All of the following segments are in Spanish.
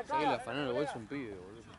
Sé que le afanaron el bolso un pibe, boludo.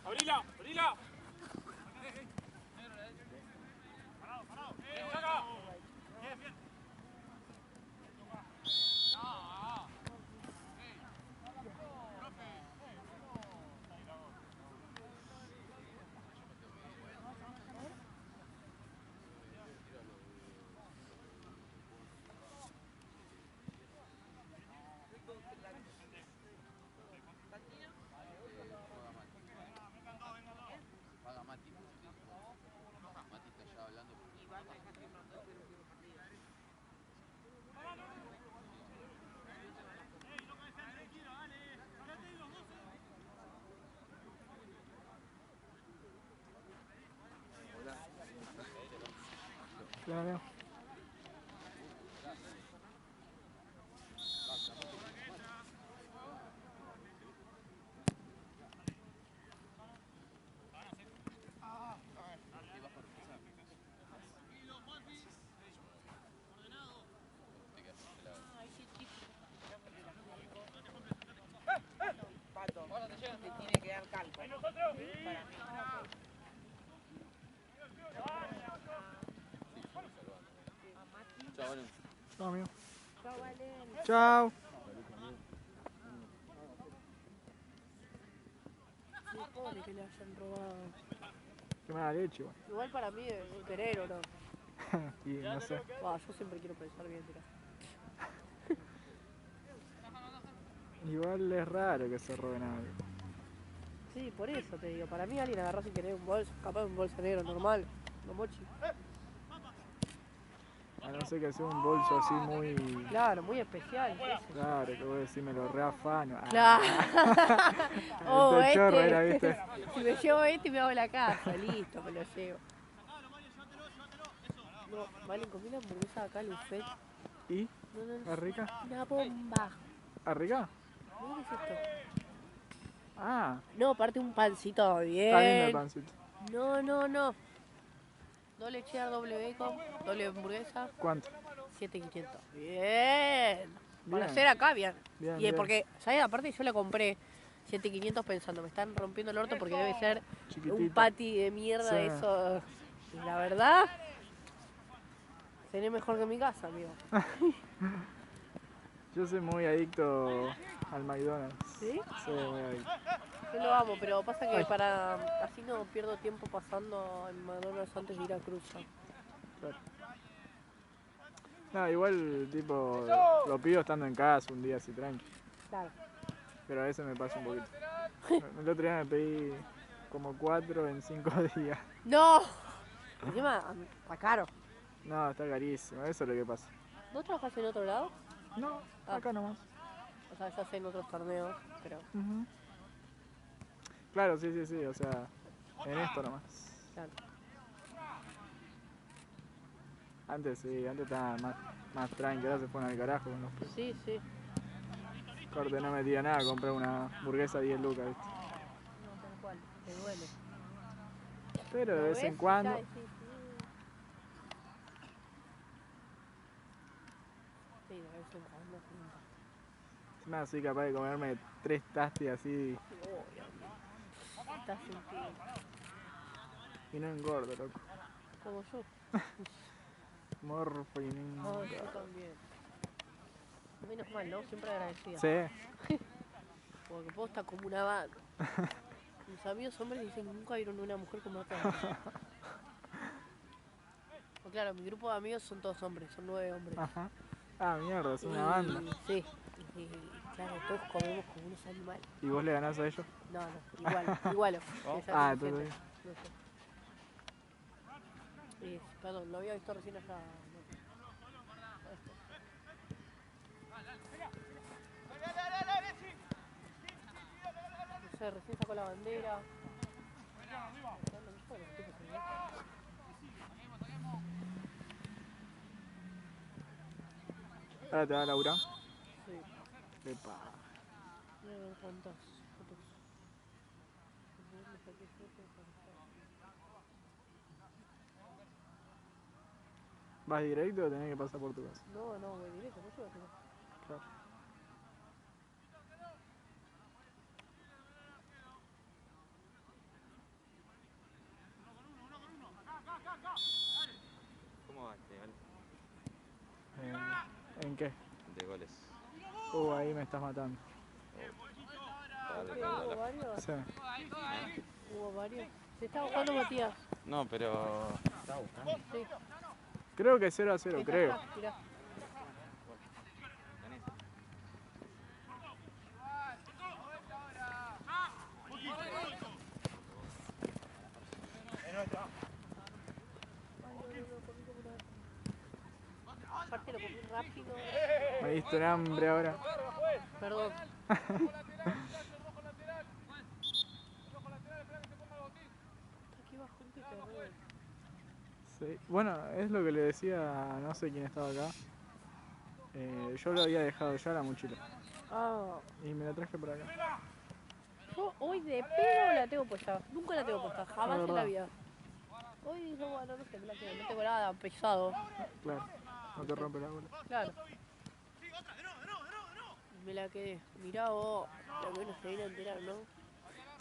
¡Abrila! ¡Abrila! Claro. Le tiene que dar calma. Para mí. Chao, Valen. Chao, amigo. Chao, Valen. Chao. Qué pobre que le hayan robado. Qué mala leche, igual. Igual para mí es un querer, ¿o no? Y no sé. Yo siempre quiero pensar bien, tira. Igual es raro que se roben algo. Sí, por eso te digo. Para mí alguien agarró sin querer un bolso, capaz un bolso negro normal, no mochi. A no ser que sea un bolso así muy... Claro, muy especial. Ese. Claro, que vos decís, me lo reafano. Claro. Oh, Este chorro era, ¿viste? Si me llevo me hago la casa, listo, me lo llevo. No, Valen, comí una hamburguesa acá, Lufet. ¿Y? No, ¿Es rica? una bomba. ¿Es rica? ¿Qué es esto? Ah, No, aparte un pancito bien. está lindo el pancito. No. Doble cheddar, doble bacon, doble hamburguesa. ¿Cuánto? 7.500. Bien. Para Bien. hacer acá, bien. Bien, Y bien. porque, ¿sabes? Aparte yo la compré 7.500 pensando, me están rompiendo el orto porque debe ser Chiquitita. un patty de mierda Sí. eso. Y la verdad, sería mejor que mi casa, amigo. Yo soy muy adicto al McDonald's. ¿Sí? Sí, muy adicto. Yo lo amo, pero pasa que Ay. para así no pierdo tiempo pasando en McDonald's antes de ir a Cruzan. Claro. No, igual, tipo, lo pido estando en casa un día así tranqui. Claro. Pero a veces me pasa un poquito. El otro día me pedí como 4 en 5 días. ¡No! Encima, está caro. No, está carísimo, eso es lo que pasa. ¿No trabajas en otro lado? No, Ah. acá nomás. O sea, ya sé en otros torneos, pero Ujú. Claro, sí, sí, sí, o sea, en esto nomás. claro. Antes sí, antes estaba más tranqui, ahora se fueron al carajo con los precios. Sí, sí. Corte, no metía nada, compré una hamburguesa a 10 lucas, ¿viste? No, tal cual. Te duele. Pero de ¿Lo vez en ves? cuando. Ya decís, sí, de vez en cuando. Sí. Nada, soy capaz de comerme 3 tastis así Obvio. Estás sentido. y no engordo, loco. Como yo. Morfo y no Ah, yo también. Menos mal, ¿no? Siempre agradecida. Sí, Porque puedo estar como una vaca. Mis amigos hombres dicen que nunca vieron una mujer como esta. Pues claro, mi grupo de amigos son todos hombres, son 9 hombres. ajá. Ah, mierda, es una banda. Sí, y claro, todos comemos como unos animales. ¿Y vos le ganás a ellos? No, igual. Ah, entonces. No sé. Perdón, lo había visto recién allá. No sé, recién sacó la bandera. Ahora te va a laburar. Sí, Epa. voy a ver cuántas fotos. Le saqué fotos para estar. ¿Vas directo o tenés que pasar por tu casa? No, voy directo, no llevo todo. Claro. ¿Cómo va este gol ¿En qué? de goles? Ahí me estás matando. ¿Hubo varios? Sí. Hubo varios. Se está buscando Matías. No, pero... ¿Estaba buscando? Sí. Creo que 0 a 0, Está creo. atrás, mirá. Aparte lo comí rápido. Me diste un hambre ahora. Perdón. Aquí va gente que re... Sí. Bueno, es lo que le decía, no sé quién estaba acá. Yo lo había dejado ya la mochila. Ah, Y me la traje por acá. yo hoy de pedo la tengo puesta. Nunca la tengo puesta, jamás en la verdad. vida. Hoy dije, bueno, no sé, me la quedo. No tengo nada pesado. Claro. No te rompe la bola. Claro. Me la quedé. Mirá vos, lo que uno se viene a enterar, ¿no?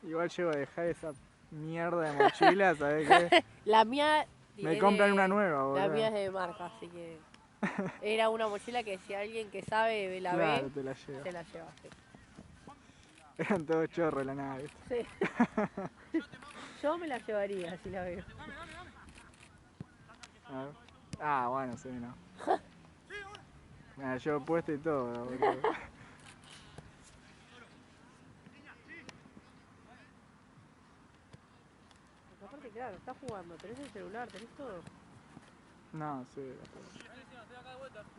Igual llego a dejar esa mierda de mochila, ¿sabes qué? La mía... Me es compran de- una nueva, La boludo. mía es de marca, así que... Era una mochila que si alguien que sabe la Claro, ve, te la llevo. se la lleva, sí. Eran todos chorros la nada, ¿viste? Sí. Yo me la llevaría si la veo. A ver. Ah, bueno, sí, no. Me la llevo puesta y todo, boludo. Porque aparte, claro, estás jugando, tenés el celular, tenés todo. No, sí.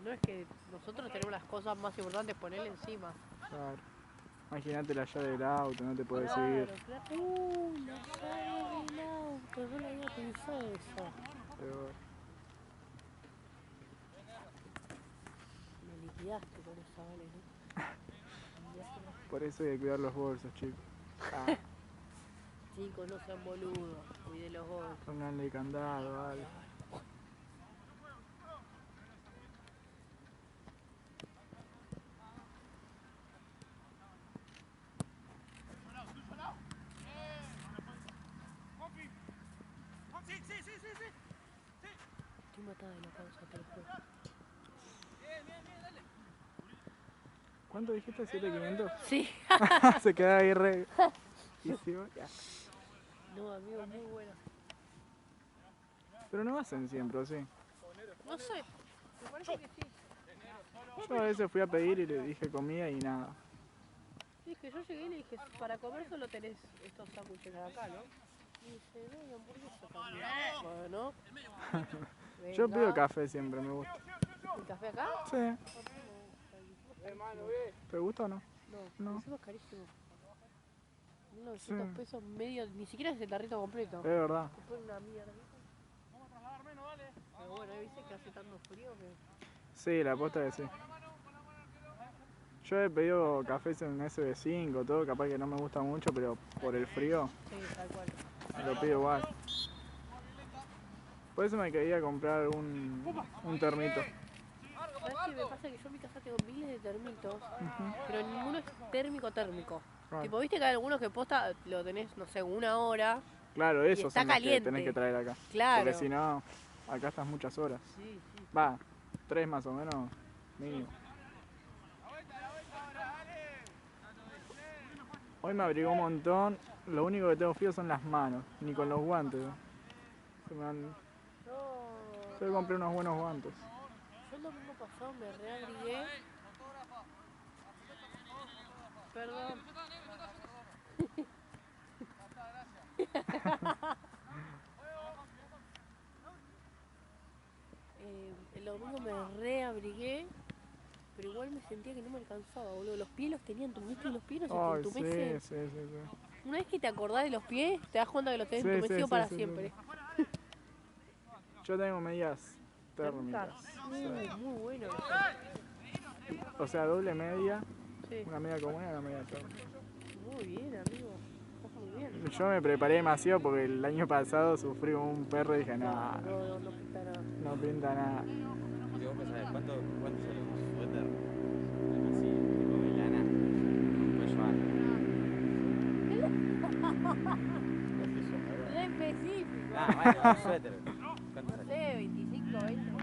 No es que nosotros tenemos las cosas más importantes, ponerle encima. Claro. Imagínate la llave del auto, no te puedes Claro, seguir. claro. La llave del auto, no la había pensado eso. Pero, Me liquidaste con esa, vale, ¿no? por eso hay que cuidar los bolsos, chicos. Ah, Chicos, no sean boludos, cuiden los bolsos. pónganle candado, vale. Estoy matada de la panza, te lo juro. ¿Cuánto dijiste? ¿7.500? Sí, Se queda ahí re... Riquísimo. Ya. No, amigo, muy bueno. Pero no hacen siempre, ¿o sí? No sé, me parece que sí. Yo a veces fui a pedir y le dije comida y nada. Dije, yo llegué y le dije, para comer solo tenés estos sándwiches de acá, ¿no? Y dice, no, y hamburguesa también. Bueno. Yo Venga. pido café siempre, me gusta. ¿El café acá? Sí. No, no, ¿Te gusta o no? no, No. encima es carísimo. Sí. 1900 pesos medio, ni siquiera es el tarrito completo. Es verdad. Te ponen una mierda. Pero bueno, viste que hace tanto frío que... Sí, la posta que sí. Yo he pedido cafés en SB5, todo, capaz que no me gusta mucho, pero por el frío Sí, tal cual. lo pido igual. Por eso me quería comprar un termito. ¿Sabes qué me pasa? Que yo en mi casa tengo miles de termitos, pero ninguno es térmico. Claro. Tipo, viste que hay algunos que posta lo tenés, no sé, 1 hora. Claro, Y esos está son los que caliente. tenés que traer acá. Claro. Porque si no, acá estás muchas horas. Sí, sí. Va, 3 más o menos, mínimo. Hoy me abrigó un montón. Lo único que tengo frío son las manos, ni con los guantes. Se me han... No, Yo compré unos buenos guantes. yo el domingo pasado me reabrigué. Perdón. El domingo me reabrigué, pero igual me sentía que no me alcanzaba, boludo. Los pies los tenía entumecidos y los pies no se te Ay, sí, entumecen. sí. Una vez que te acordás de los pies, te das cuenta que los tenés Sí, entumecidos sí, para sí, siempre. Yo tengo medias térmicas. Muy bueno. O sea, doble media, Sí. una media común y una media térmica. Muy bien, amigo. Estás muy bien. Yo me preparé demasiado porque el año pasado sufrí como un perro y dije, no, No pinta nada. no pinta nada. ¿Y vos pensás, cuánto sale un suéter? Así, tipo de lana, con cuello alto. Re específico. Ah, bueno, un suéter. ¿Cuánto No sale? sé, 25, 20. No.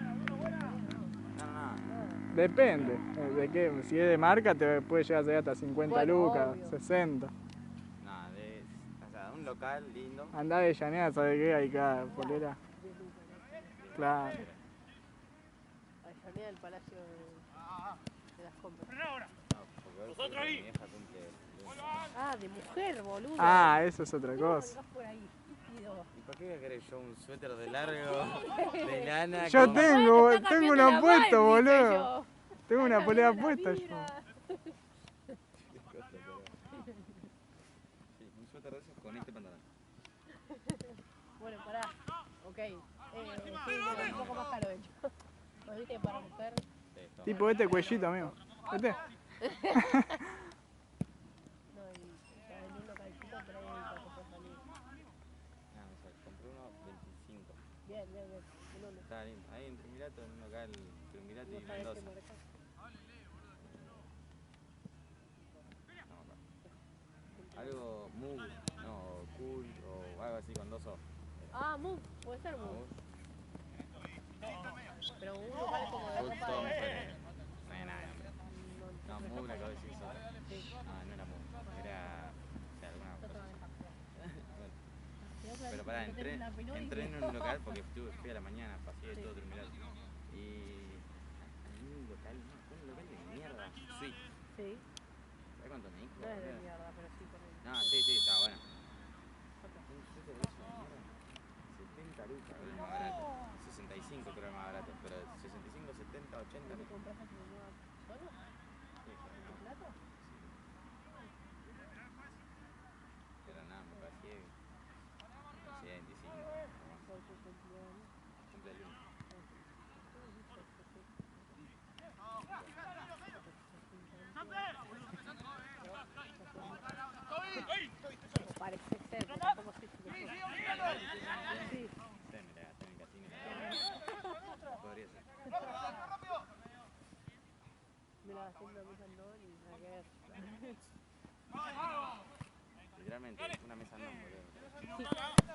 Depende de qué. Si es de marca te puede llegar a ser hasta 50 Bueno, lucas, obvio. 60. No, o sea, un local lindo. Andá de llanera, ¿sabes qué? Hay cada polera. Claro. Avellaneda del Palacio de las Compras. No, porque hoy Nosotros ahí. mi vieja cumple. Ah, de mujer, boludo. Ah, eso es otra ¿Cómo cosa. colgás por ahí? Estúpido. ¿Y para qué voy a querer yo un suéter de largo, de lana? Yo con- tengo, Bueno, está tengo cambiando una la puesta, vibe, dije boludo. yo. Tengo una Está polera cambiando la puesta yo. vibra. Sí, un suéter de esos con este pantalón. Bueno, pará. Ok. Sí, pero un poco más caro, de hecho. ¿Lo viste para mujer? Sí, todo Tipo este cuellito, amigo. Este. No, y ya en un localcito 30 te puede salir. No, o sea, compré uno 25. Bien. ¿En dónde? Está lindo. Ahí en Triunvirato, en un local Triunvirato No y sabés qué Mendoza. marca. No, acá. Algo Mug, no, Cool o algo así con 2 O. Ah, Move. Puede ser Move. Mug, Pero un local como de Cool, ropa todo de... mujeres. No hay nada, hombre. No, No, Mug la acabo de decir sola. Sí. No era Mug. Era. O sea, alguna cosa. Bueno, pero pará, entré en un local porque fui a la mañana, pasé de todo Triunvirato. Y. En un local, no, un local de mierda. Sí. Sí. ¿Sabes cuánto me dijo? No es de boludo? mierda, pero sí por ahí. No, sí, está bueno. Un suéter de eso de mierda. 70 lucas, es más barato. 65 creo que es más barato, pero 65, 70, 80 ¿Te lucas. compraste tu nueva solo? Sí, ¿Tu plata? pero nada, me parecía 25. Por tu cumpleaños. Cumple el 1. Como parece ser, pero tampoco sé si lo fue. Sí. Me la gasté en el casino. Podría ser. Me la gasté en una mesa no y nada que ver. Literalmente, una mesa no, boludo.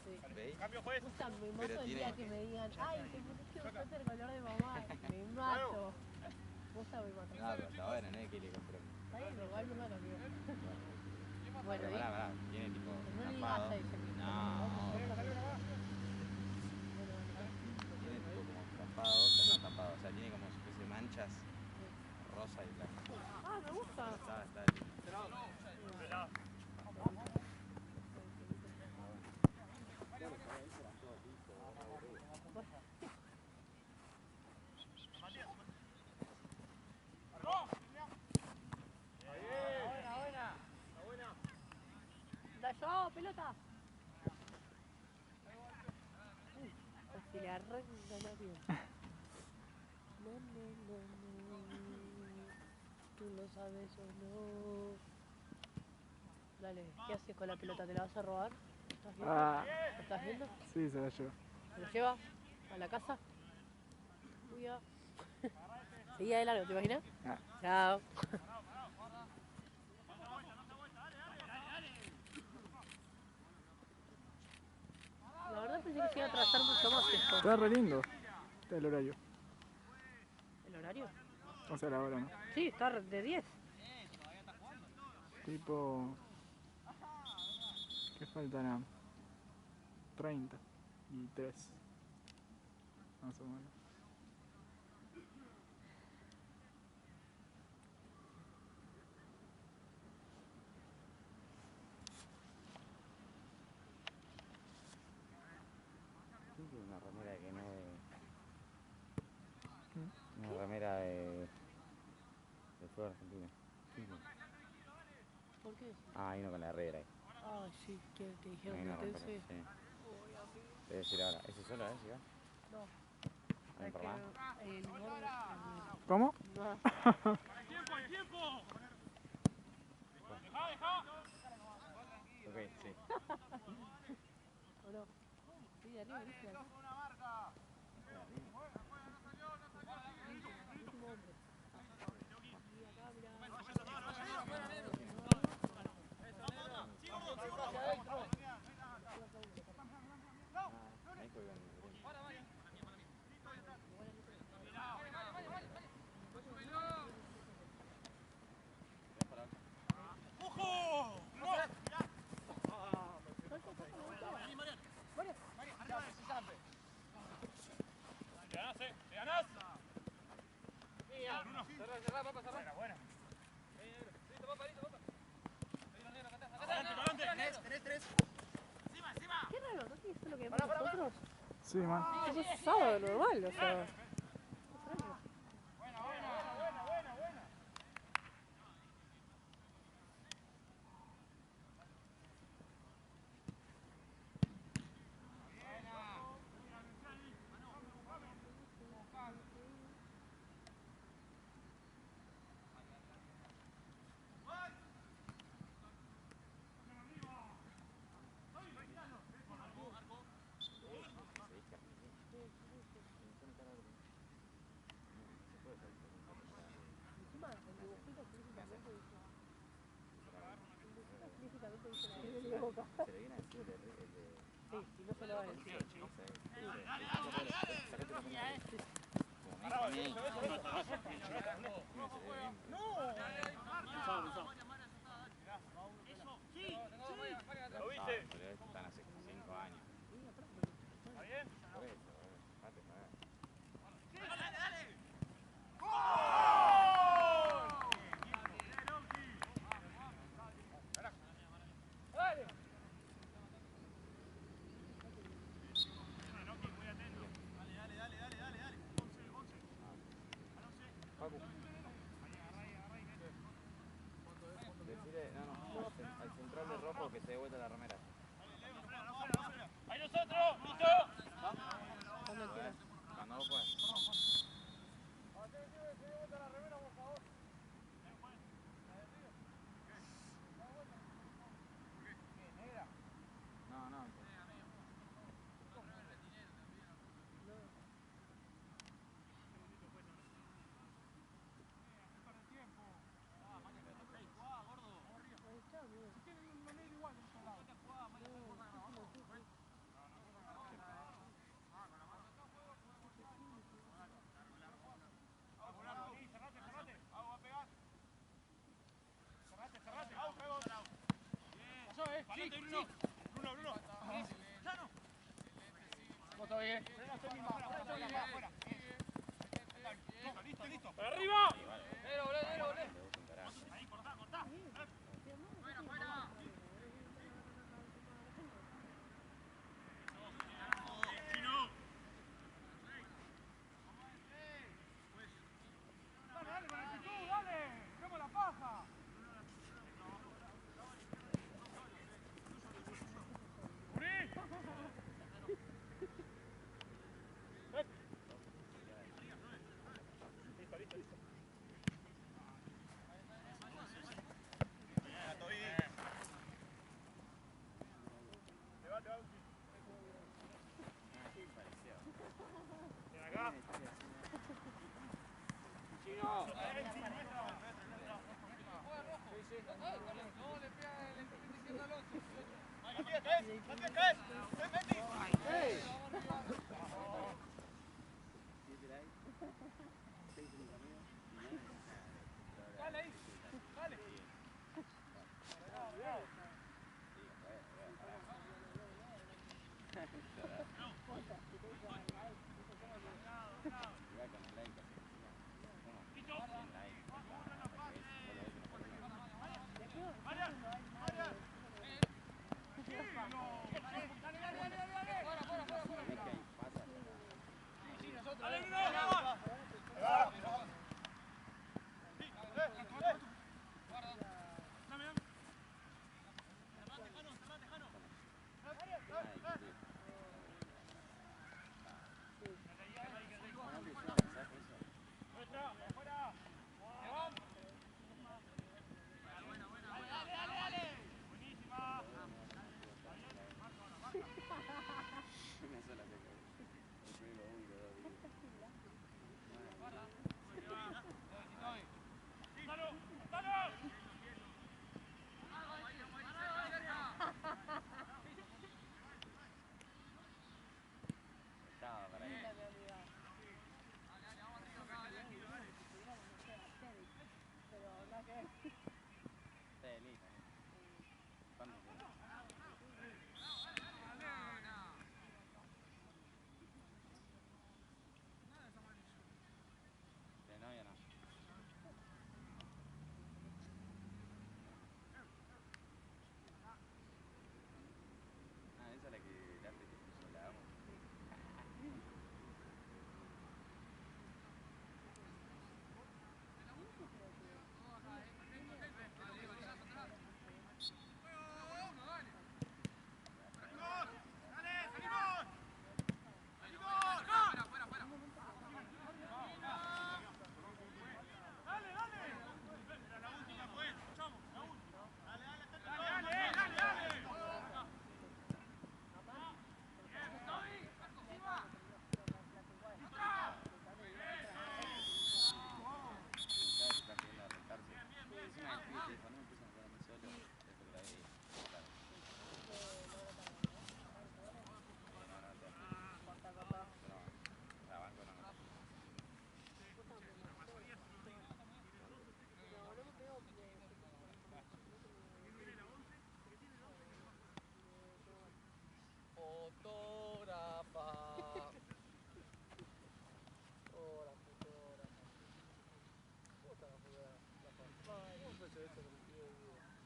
Sí. ¿Veis? Cambio, juez. Puta, me Pero mato el tiene- día que me digan, ay, te pusiste un suéter color de mamá. Me mato. Puta, me mato. No, pero está bueno, no es que le compré. Está bien, igual no me lo cambió. Bueno, Pero ¿y? pará, tiene tipo No le digas estampado. a ella. No, Bueno, tiene tipo como estampado, o sea, no estampado, o sea, tiene como si fuese manchas rosa y blanca. ah, me gusta. Está lindo. Da yo, pelota. Si le arranca la piel. No, no, no, no. Tú lo sabes o no. Dale, ¿qué haces con la pelota? ¿Te la vas a robar? ¿Estás viendo? Ah, ¿Lo estás viendo? sí, se la llevo. ¿Se lo lleva a la casa? Uy, ya. Seguía de largo, ¿te imaginas? Ah. Chao. La verdad pensé que se iba a atrasar mucho más esto. Está re lindo el horario. ¿El horario? O sea, la hora, ¿no? Sí, está de 10. Tipo... ¿Qué faltan? 30 y 3. Más o menos. Una remera que no es... Una remera de fútbol argentino. ¿Por qué? Ah, hay uno con la herrera ahí. Ah, sí, que te dijeron Hay que una te remera, sí. sí. Te voy a decir ahora, ¿ese solo, llega? No, ¿Hay es por que más? el gordo... ¿Cómo? No. ¡Hay tiempo! Ok, sí. ¿O no? Sí, de arriba, ¿viste? Último hombre. Y acá, mirá. Ahí juegan. ¡Ojo! ¡Te ganás, ¡te ganás! Bruno. Cerrá, papá, cerrá. Buena. Listo, papá, listo, papá. Adelante. Tenés. Qué raro, ¿no tienes lo que vemos nosotros? Sí, man. Es sábado normal, o sea... extraño. Encima, el dibujito físicamente dice... Físicamente dice la de Boca. Se le viene a decir el de... Sí, y no se lo va a decir. ¿Lo viste? Pero están hace 5 años. ¿Está bien? Por eso, dejate pagar. Paco.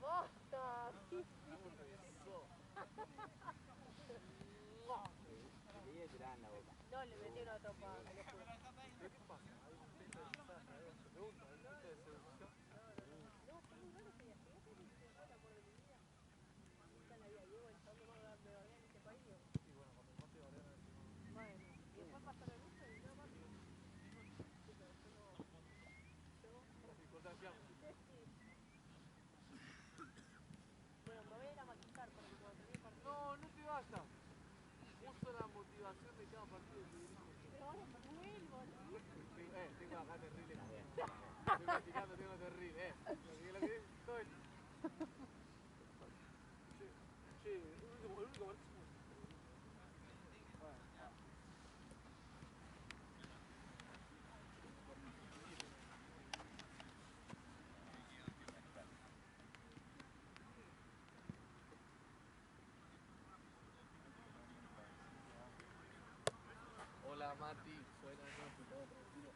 ¡Basta! No, le metí una tropa. Bueno, me voy a ir a maquillar para que cuando termine el partido. No, no te vayas. Uso la motivación de cada partido que dirijo. Pero ahora vuelvo, ¿no? Tengo acá terrible. Estoy practicando, tengo terrible. Lo que todo esto. Che, el único partido. Hola Mati, buenas noches, todo tranquilo.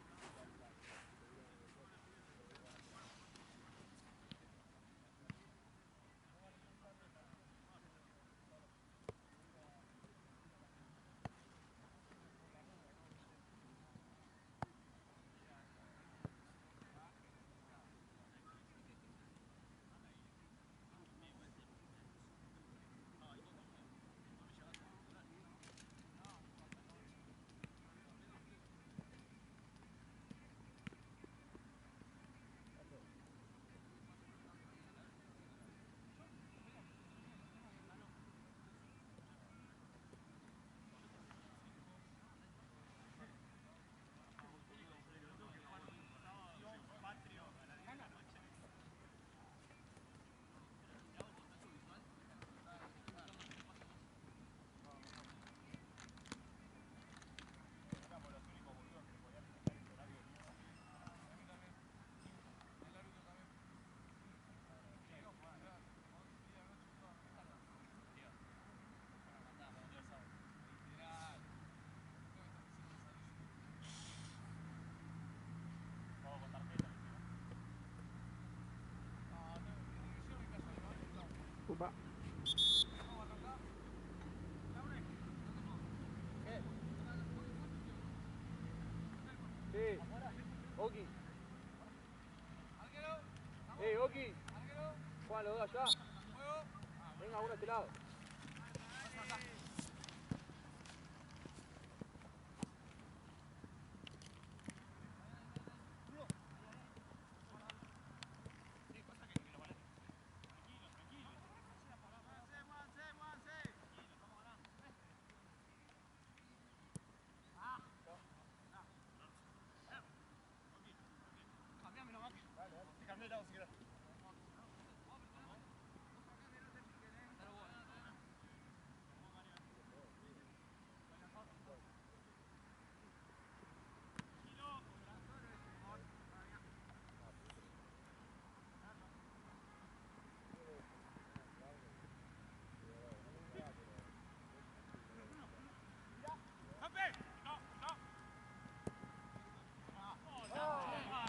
Juan, los dos allá. Venga, uno a este lado.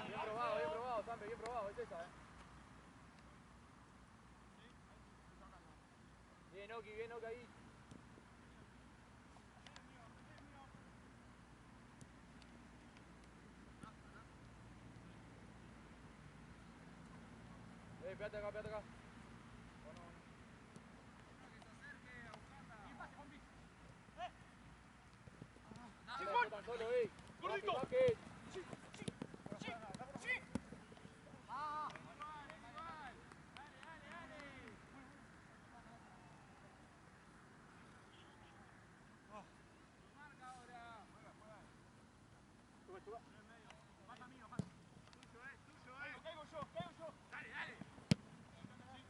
Bien probado, Sampe, bien probado, es esa, Bien, Oki ahí. Pégate acá, pégate acá. ¡Chicos! ¡Tan solo, ¡Gordito!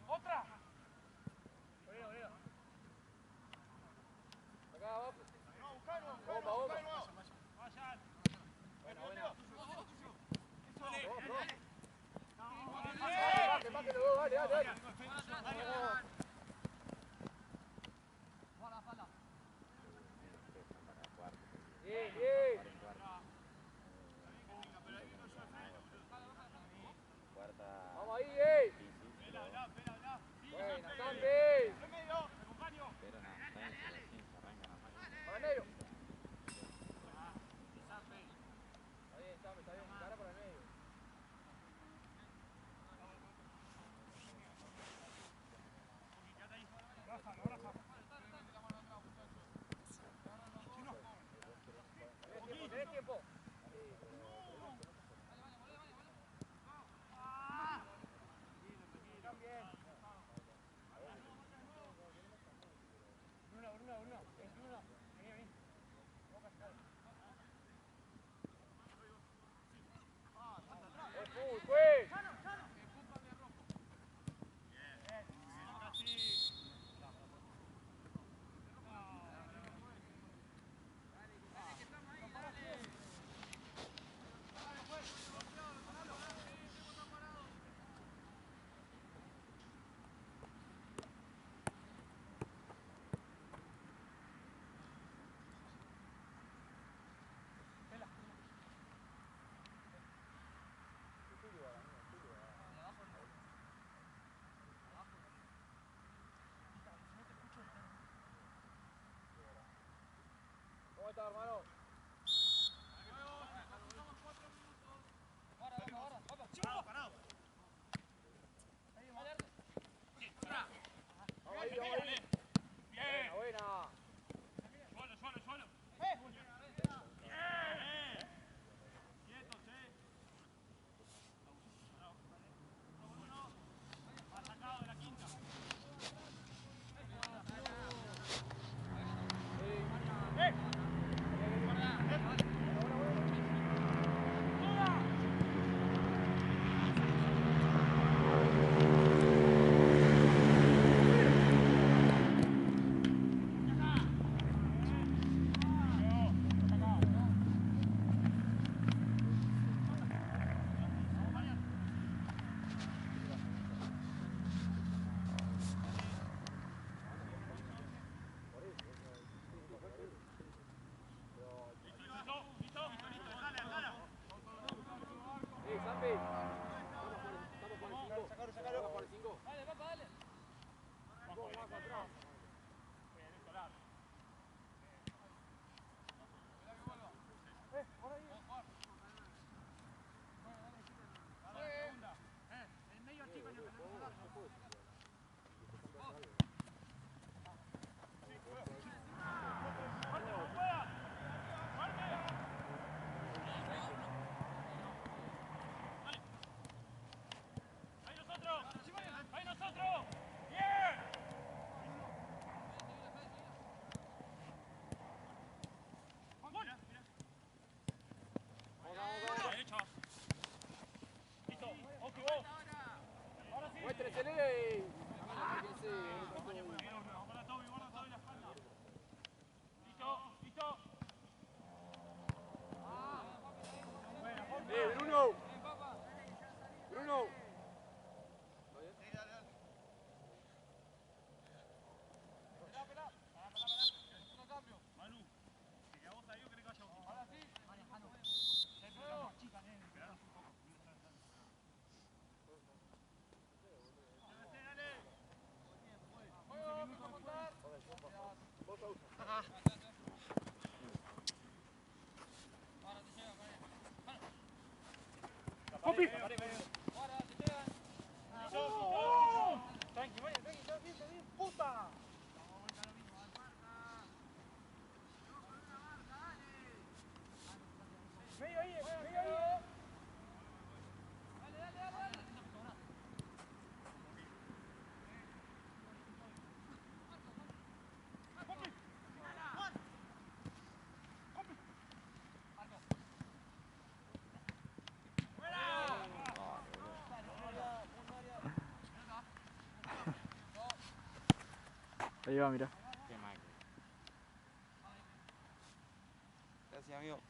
¡Otra! Acá abajo. Bomba, bomba. Buena. Baje los dos, dale. Bien. Vamos ahí, Buena, Sampe. Pero nada, está en Para el medio. Está bien, Sampe, está bien. Cara para el medio. ¡Popi! Tranqui, vaya, tranqui, está bien, puta. Medio ahí, medio ahí. Ahí va, mirá. Qué mal. Gracias, amigo.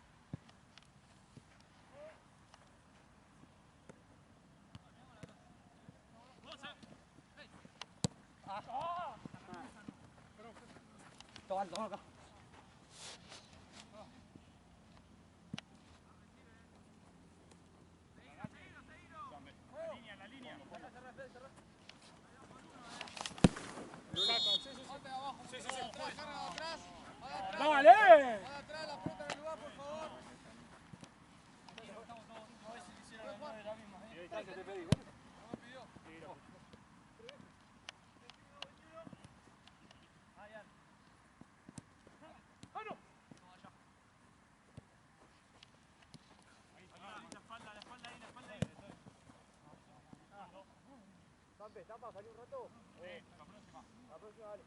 Toma, toma acá. La línea. Sí, sí, sí. ¡Dale! Atrás la pelota en el lugar, por favor. Te pedí, No me pidió. ¿Está para salir un rato? Sí, la próxima. La próxima, dale.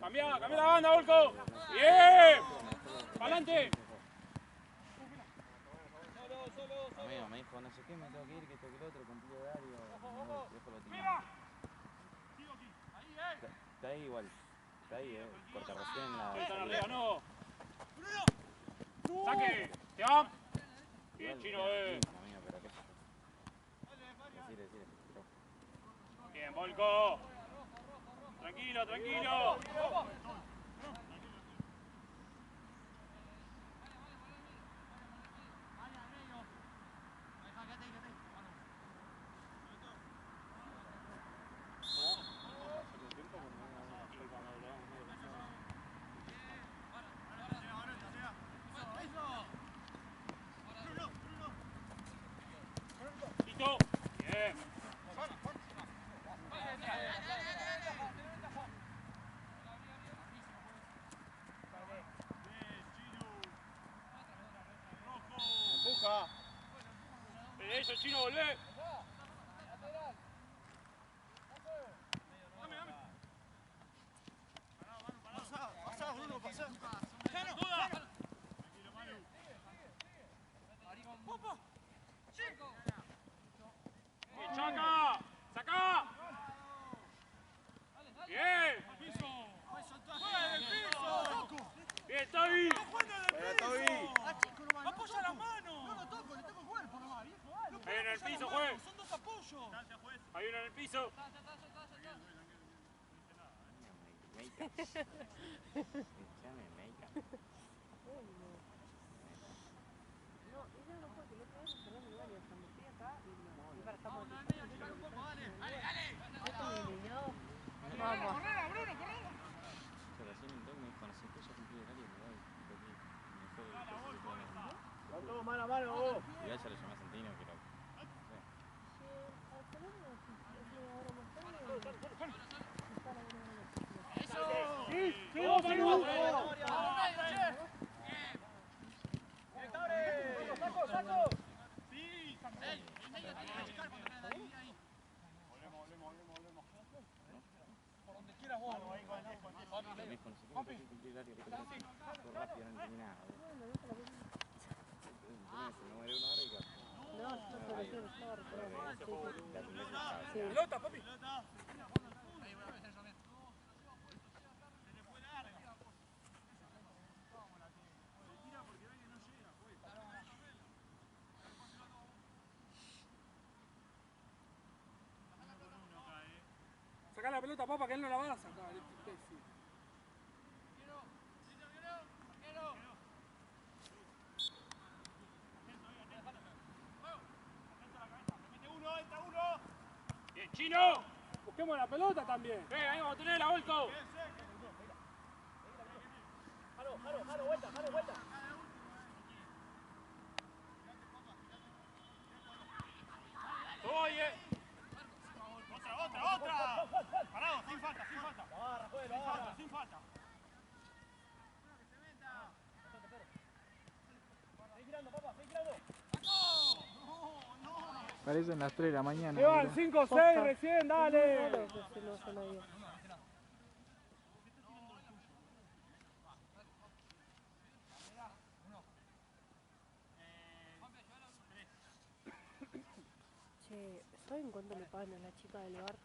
Cambia la banda, Volco. Bien. Adelante. Amigo, me dijo no sé qué, me tengo que ir, que esto que el otro, cumplí horario. Dejo lo tío. Está ahí igual. Está ahí, corta recién la. Ahí arriba, no. Saque. Te va. Bien, Chino, Amigo, pero qué sé yo. Decile. Bien, Volco. Tranquilo, tranquilo. Listo. Bien. Empuja. Eso, Chino, volvé. Pasá, Bruno, pasá. Bien, Chaca. Sacá. Bien. Bien, Toby. Apoya la mano. No lo toco, le toco el cuerpo nomás, viejo. En el piso, juez. Hay uno en el piso. Meika. Escuchame, Meika. No, ella no puede, que el otro día se cerró en el baño, cuando estoy acá y para estamos aquí. Vamos. Se recién entró y me dijo, no sé qué, ya cumplí el horario y me voy. Porque me fue Van todos mano a mano, vos. igual ya lo llamé a Santino que lo... no sé. Me dijo, no sé qué, cumplí el horario, que todo rápido, no entendí nada. Me muere una hora y cuatro. No, yo por eso lo estaba recordando. Sí. Pelota, papi. Sacá la pelota, papá, que él no la va a sacar. Imbécil. Bien, Chino. Busquemos la pelota también. Venga, venga, vamos a tener la Volco. Oye. Otra. Parado, sin falta. Sin falta. Parecen las 3 de la mañana. Llevan mirá. 5-6 recién, dale. Claro que si no son ahí. Che, ¿saben cuánto le pagan a la chica del bar?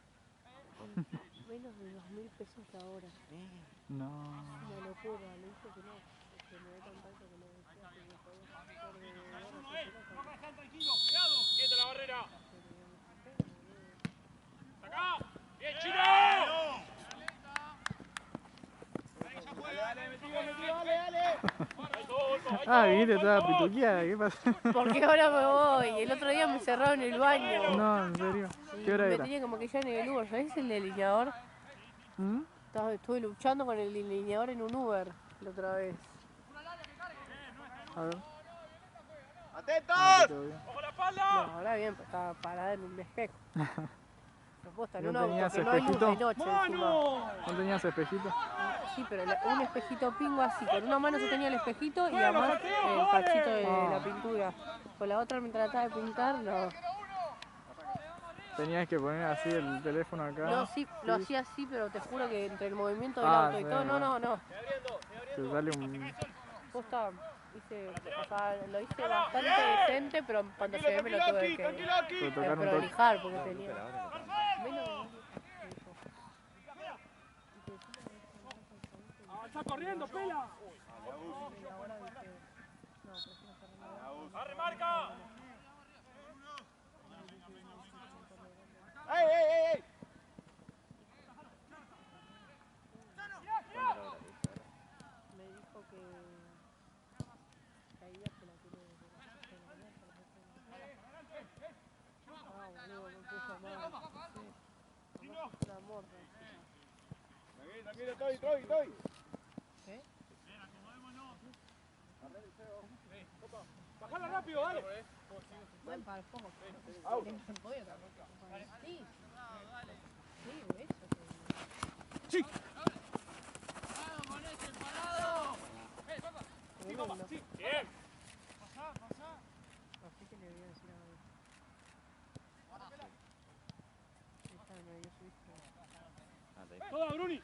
Menos de 2.000 pesos la hora. No. Una locura, le dije que no. Que me dé contacto que le decía que me podía sacar de hora. Tranquilo, cuidado. Quieto la barrera. ¡Sacá! ¡Bien, Chino! Dale, metido, dale. Ah, viniste toda pituqueada, ¿qué pasa? Porque ahora me voy. El otro día me cerraron el baño. No, en serio. ¿Qué hora Me era? tenía como que ya en el Uber. ¿Sabés el delineador? ¿Mm? Estuve luchando con el delineador en un Uber la otra vez. A ver. ¡Atentos! Todo bien. ¡Ojo la No, espalda! ahora bien, pues estaba parada en un espejo. Propuesta en ¿No un auto tenías que no hay luz de espejito? noche encima. ¿No tenías espejito? Sí, pero un espejito pingo así. Con una mano sostenía el espejito y además el cachito de la pintura. Con la otra me trataba de pintar, no. Tenías que poner así el teléfono acá. No, sí, lo hacía así, pero te juro que entre el movimiento del Ah, auto y sí, todo, no. Te sale un... Posta, o sea, lo hice bastante decente, pero cuando llegué me lo tuve que Por tocar un toque. prolijar porque tenía... Menos ¡Avanzá corriendo, pela! ¡Arre, marca! ¡Ey! me dijo que hay días que la quiere de las 8 de la mañana hasta las 8 de la mañana. Boludo, me puso mal. Una morra. Tranquilo, estoy. ¿Qué? ¡Bajala rápido, dale! Buen para el foco. Sí. Sí, eso. ¡Sí! Tremendo. ¡Bien! Así que le voy a decir a ver. Esta no, yo subiste. ¡Toda, Bruni!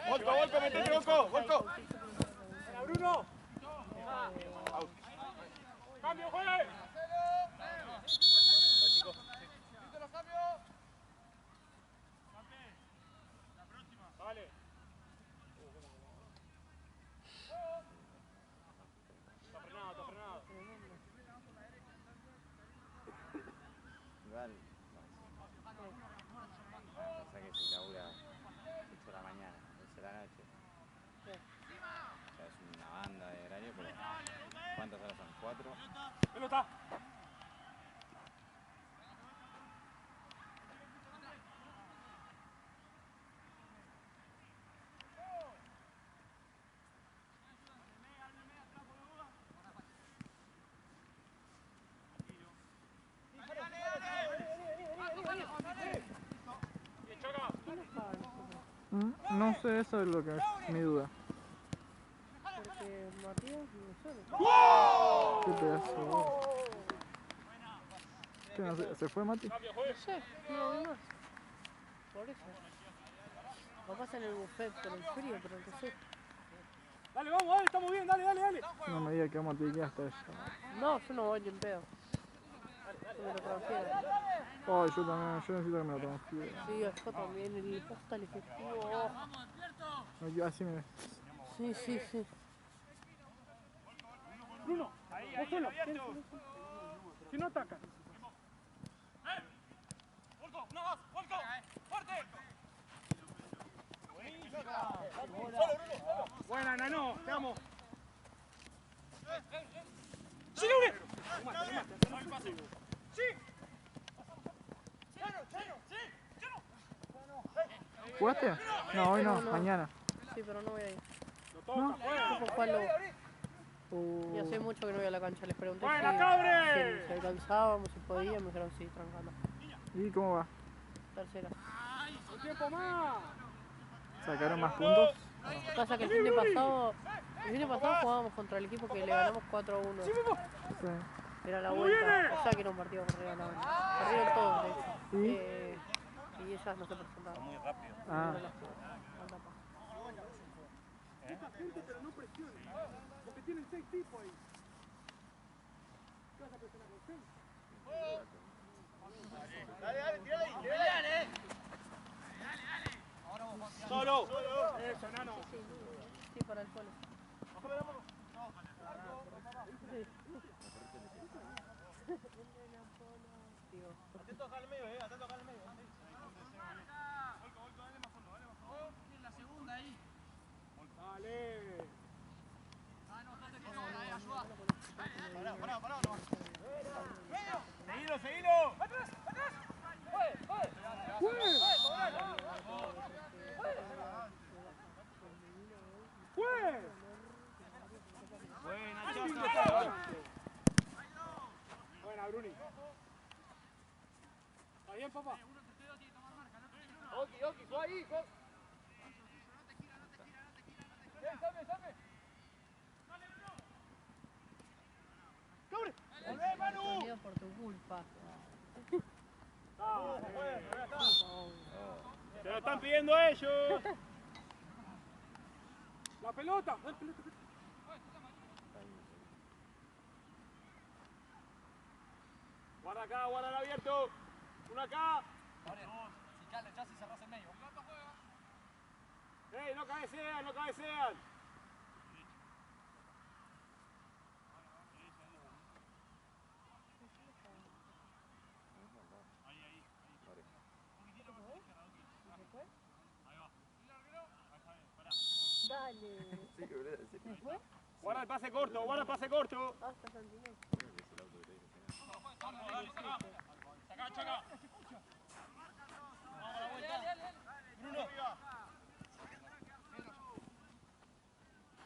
Volco, metete, Volco. ¡Venga, Bruno! ¡Cambio, juegue! Vale. Está frenado. la noche. Sí. O sea, es una banda de horario, pero ¿cuántas horas son? ¿4? Pelota. No sé, eso es lo que es mi duda. Porque Matías no sé. ¿Qué pedazo de gol? ¿Qué, no sé, ¿se fue Mati? No sé, no lo vi más. Por eso. Capaz en el buffet por el frío, pero no sé. Dale, vamos, dale, estamos bien, dale, dale, dale. No me diga que vamos a tirar hasta eso. No, yo no voy ni en pedo. No me lo transfiero. Oh, yo también, yo necesito que me lo transfiera. Sí, yo también, el posta, el efectivo. Aquí, así me ves. Sí, sí, sí. Bruno, vos solo. Si no atacan. Buena, Nano, te amo. ¡Sí, Lure! ¿Jugaste? No, hoy no, No. mañana. Sí, pero no voy a ir. Lo toca, fuera. No por Juanlo. Uh, Y hace mucho que no voy a la cancha. Les pregunté ¡Buena, si Cabre! alcanzábamos, si podíamos. Me dijeron sí, tranquila. ¿Y cómo va? Tercera. Un tiempo más. ¿Sacaron más puntos? Pasa que el fin de pasado jugábamos contra el equipo que le ganamos 4-1. Sí. Era la ¿Cómo vuelta. viene? O sea que era un partido que regalaban. Perdieron todos, de hecho. ¿Y? Y ellas no se presentaban. Muy rápido. Ah, No las pudo. Anda, pa. Esta gente, pero no presiona. Porque tienen 6 tipos ahí. ¿Qué vas a presionar con 6? Dale, dale, tirale ahí, tirale ahí. Solo. Eso, Nano. Sí, para el polo. Atento acá al medio, atento acá al medio. Dale. Pará, no. Seguilo, seguilo. ¡Juez! Buena, Chaca. Buena, Bruni. ¿Está bien, papá? Oki, fue ahí. Perdido por tu culpa. Se lo están pidiendo ellos. La pelota. Guarda acá, guarda el abierto. Uno acá. ¡Ey, no cabecean, no cabecean! Dale. Guarda el pase corto, guarda el pase corto. Hasta Santino. Chaca, chaca.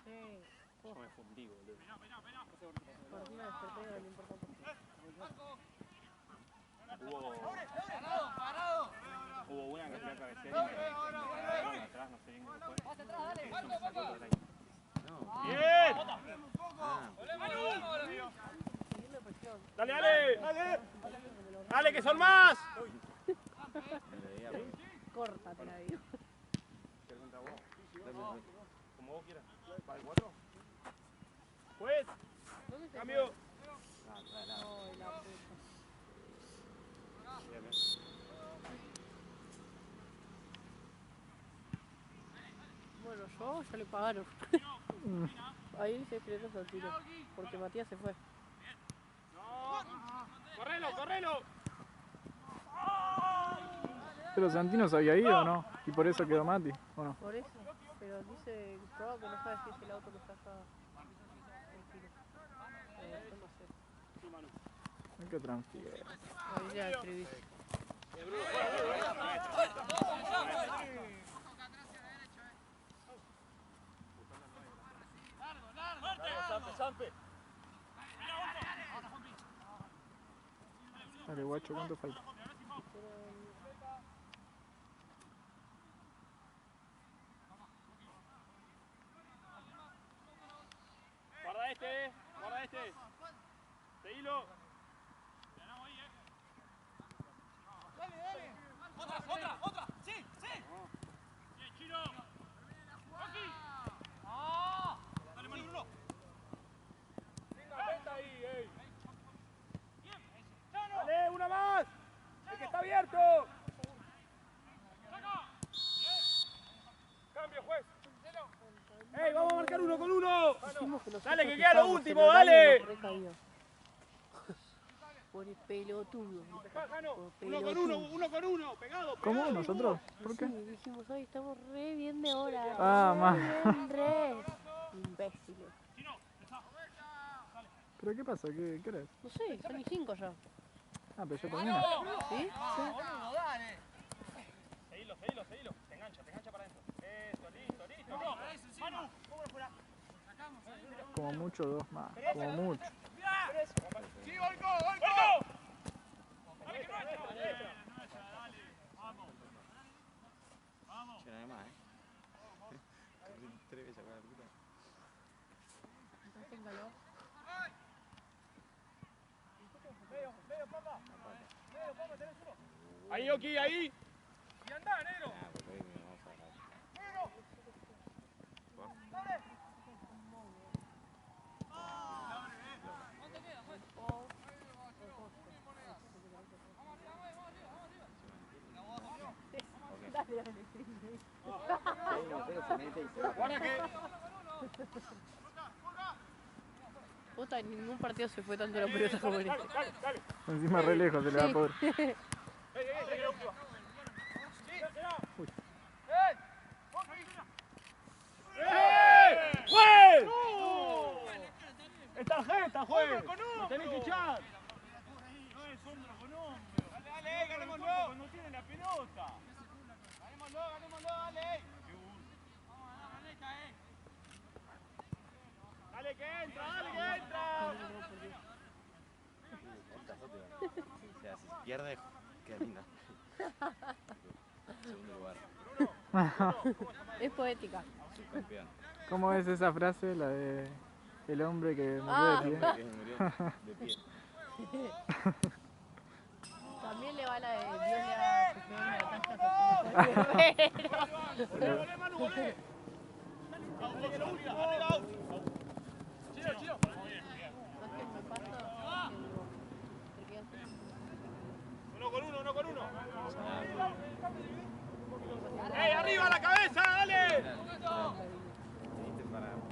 Sí. Yo me fundí, boludo. Por encima desperté era lo importante. Hubo una que fue a cabecear y me quedaron atrás, no sé bien cómo fue. Eso me sacó todo el aire. ¡Bien! Siguiendo presión. ¡Dale, dale! ¡Dale, que son más! Corta, te la digo. Como vos quieras. ¿Para el 4? Juez, ¿Dónde está el cambio. juez? Ay, la puta. Bien, bien. Bueno, yo ya le pagaron. Ahí se generoso el tiro. Porque Matías se fue. ¡Correlo, correlo! ¿pero Santino se había ido o no? ¿Y por eso quedó Mati? ¿O no? Por eso. Pero dice Pro que no sabe si es el auto que saca el tiro. Yo no sé. Hay que transfiere. Ahí ya escribí. Dale, guacho, ¿cuánto falta? Guarda este, guarda este. Seguilo. Otra. Sí. Bien, Chino. Aquí. Dale, Manu, uno. Venga, ahí, Dale, una más. El que está abierto. Cambio, juez. Vamos a marcar 1 con 1. Dale, que queda lo último, dale. Por el pelotudo. Uno con uno, pegado. ¿Cómo? ¿Nosotros? ¿Por qué? Sí, dijimos, ay, estamos re bien de hora. Ah, más. Re. Imbéciles. ¿Pero qué pasa? ¿Qué eres? No sé, son y 5 ya. Ah, pero ya termina. ¿Sí? Seguilo. Te engancha para adentro. Eso, listo. Manu, ¿cómo lo fuera? Como mucho, 2 más. Como mucho. ¡Sí, Volco! ¡Dale, que no entra! Dale, vamos. C'è una mai? Tre veces con la puta. Medio, papá. Tenés uno. Ahí, Oki, ahí. Y andá, negro. Ah, pues ahí me vamos a dejar. Negro. Dale. ¿Cuánto queda, juez? Guarda que... Puta, en ningún partido se fue tanto la pelota como en este. Dale. Encima re lejos se le va a poder. ¡Juez! ¡Es tarjeta, juez! ¡Lo tenés que echar! No es hombro con hombro. Dale, ganémoslo. Cuando tiene la pelota. Ganémoslo, dale. Dale que entra. O sea, si pierde, queda linda. Segundo lugar, Es poética. subcampeón. ¿Cómo es esa frase? La de el hombre que murió Ah. de pie. Que murió de pie. También le va la de Dios le da su flor en la taza. Volé, Manu, volé. Dale, que lo último, dale el out. Chino. Uno con uno. ¡Arriba la cabeza, dale! Viniste para comer.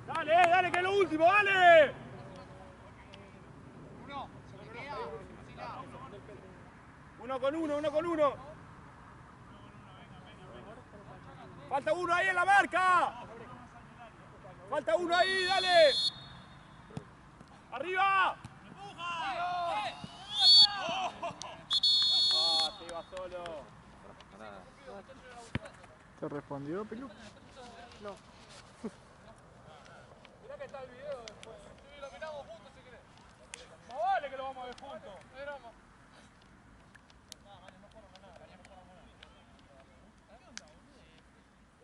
Dale, que es lo último, dale. Uno con uno. Falta uno ahí en la marca. Falta uno ahí, dale. ¡Arriba! Se iba solo. ¿Te respondió, Pelu? No. Mirá que está el video después. Sí, lo miramos juntos si querés. Más vale que lo vamos a ver juntos.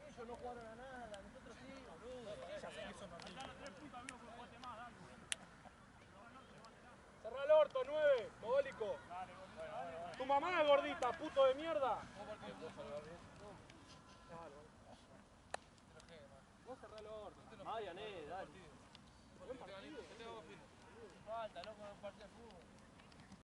Ellos no jugaron a nada, nosotros sí, boludo. Ya sé que son horribles. Dale 3 puntos, amigo, que jugaste más, dale. Cerrá el orto, 9, mogólico. Tu mamá, gordita, puto de mierda. Vos cerrá el orto. Vaya, dale. Falta, loco, no partido de fútbol.